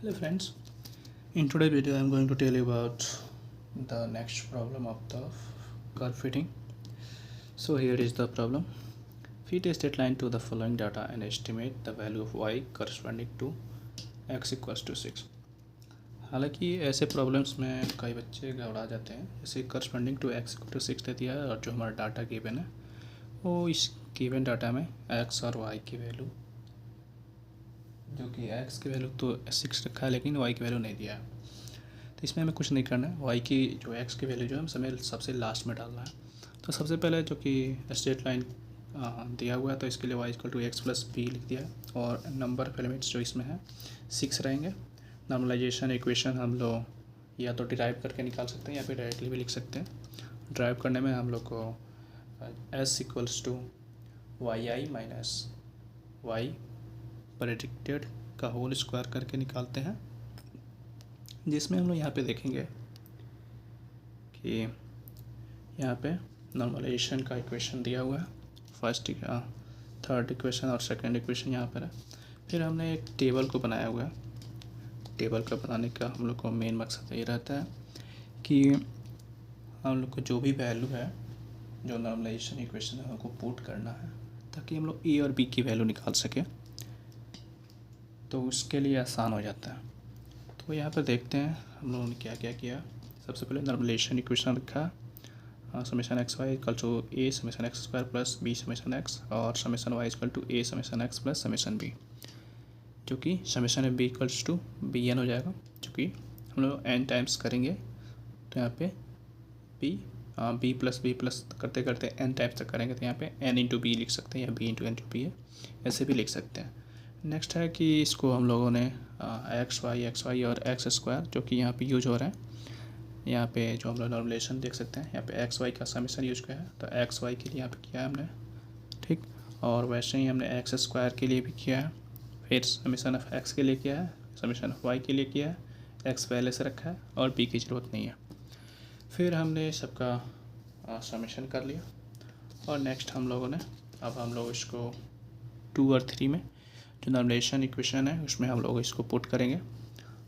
Hello friends, in today's video I am going to tell you about the next problem of the curve fitting. So here is the problem. Fit a straight line to the following data and estimate the value of y corresponding to x equals to 6. हालांकि ऐसे problems में कई बच्चे घबरा जाते हैं। जैसे corresponding to x equal to 6 दे दिया है और जो हमारा डाटा गिवन है वो इस गिवन डाटा में x और y की वैल्यू, जो कि x की वैल्यू तो 6 रखा है लेकिन y की वैल्यू नहीं दिया है। तो इसमें हमें कुछ नहीं करना है। y की जो x की वैल्यू जो है हमें सबसे लास्ट में डालना है। तो सबसे पहले जो कि स्ट्रेट लाइन दिया हुआ है तो इसके लिए y equal to x plus b लिख दिया और नंबर ऑफ एलिमेंट्स जो इसमें है 6 रहेंगे। नॉर्मलाइजेशन इक्वेशन हम लोग या तो डिराइव करके निकाल सकते हैं या फिर डायरेक्टली भी लिख सकते हैं। ड्राइव करने में हम लोग को s equals to y i minus y predicted का होल स्क्वायर करके निकालते हैं, जिसमें हम लोग यहाँ पे देखेंगे कि यहाँ पे नॉर्मलाइजेशन का इक्वेशन दिया हुआ है, फर्स्ट थर्ड इक्वेशन और सेकंड इक्वेशन यहाँ पर है। फिर हमने एक टेबल को बनाया हुआ है। टेबल का बनाने का हम लोग को मेन मकसद ये रहता है कि हम लोग को जो भी वैल्यू है जो नॉर्मलाइजेशन इक्वेशन है उनको पुट करना है ताकि हम लोग ए और बी की वैल्यू निकाल सकें, तो उसके लिए आसान हो जाता है। तो यहाँ पर देखते हैं हम लोगों ने क्या क्या किया। सबसे पहले नॉर्मलाइजेशन इक्वेशन रखा, summation x y equal to a summation x square plus b summation x और summation y equal to a summation x plus summation b, जो कि summation b equals to b n हो जाएगा। जो कि हम लोग एन टाइम्स करेंगे तो यहाँ पे बी प्लस करते करते एन टाइम्स तक करेंगे तो यहाँ पे एन इंटू बी लिख सकते हैं या b into n to b है, ऐसे भी लिख सकते हैं। नेक्स्ट है कि इसको हम लोगों ने एक्स वाई और एक्स स्क्वायर जो कि यहाँ पे यूज हो रहे हैं, यहाँ पे जो हम लोग नॉर्मलाइजेशन देख सकते हैं यहाँ पे एक्स वाई का समेशन यूज किया है तो एक्स वाई के लिए यहाँ पे किया है हमने, ठीक। और वैसे ही हमने एक्स स्क्वायर के लिए भी किया है, फिर समेशन ऑफ एक्स के लिए किया है, समेशन ऑफ वाई के लिए किया है, एक्स पहले से रखा है और बी की ज़रूरत नहीं है। फिर हमने सबका समेशन कर लिया और नेक्स्ट हम लोगों ने अब हम लोग इसको 2 और 3 में जो नॉर्मलाइजेशन इक्वेशन है उसमें हम लोग इसको पुट करेंगे।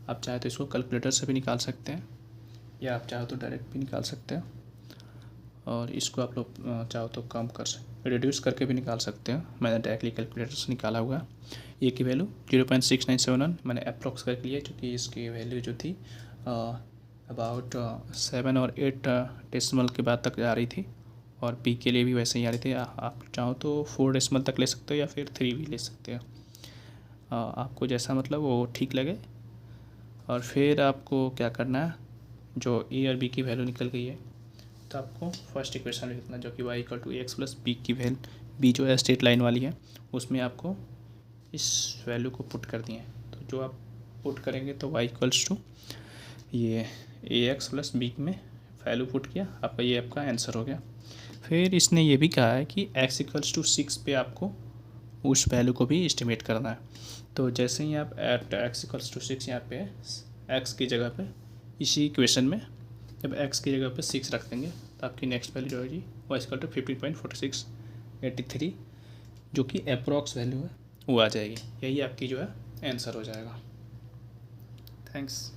आप चाहे तो इसको कैलकुलेटर से भी निकाल सकते हैं या आप चाहो तो डायरेक्ट भी निकाल सकते हैं और इसको आप लोग चाहो तो कम कर सकते रिड्यूस करके भी निकाल सकते हैं। मैंने डायरेक्टली कैलकुलेटर से निकाला हुआ है। ए की वैल्यू 0.6971 मैंने अप्रॉक्स करके लिया क्योंकि इसकी वैल्यू जो थी अबाउट 7 और 8 डेसिमल के बाद तक जा रही थी और बी के लिए भी वैसे ही आ रही थी। आप चाहो तो 4 डेसिमल तक ले सकते हो या फिर 3 भी ले सकते हो, आपको जैसा मतलब वो ठीक लगे। और फिर आपको क्या करना है, जो ए और बी की वैल्यू निकल गई है तो आपको फर्स्ट इक्वेशन लिखना जो कि y equal to x plus b की वैल्यू, बी जो है स्ट्रेट लाइन वाली है उसमें आपको इस वैल्यू को पुट कर दिए। तो जो आप पुट करेंगे तो वाई इक्वल्स टू ये ए एक्स प्लस बी में वैल्यू पुट किया, आपका ये आपका आंसर हो गया। फिर इसने ये भी कहा है कि एक्स इक्वल्स टू 6 पे आपको उस वैल्यू को भी एस्टिमेट करना है। तो जैसे ही आप एट एक्स इक्वल्स टू 6 यहाँ पे एक्स की जगह पे इसी इक्वेशन में जब एक्स की जगह पे 6 रख देंगे तो आपकी नेक्स्ट वैल्यू जो होगी वो इक्वल टू 15.4683 जो कि अप्रॉक्स वैल्यू है वो आ जाएगी। यही आपकी जो है आंसर हो जाएगा। थैंक्स।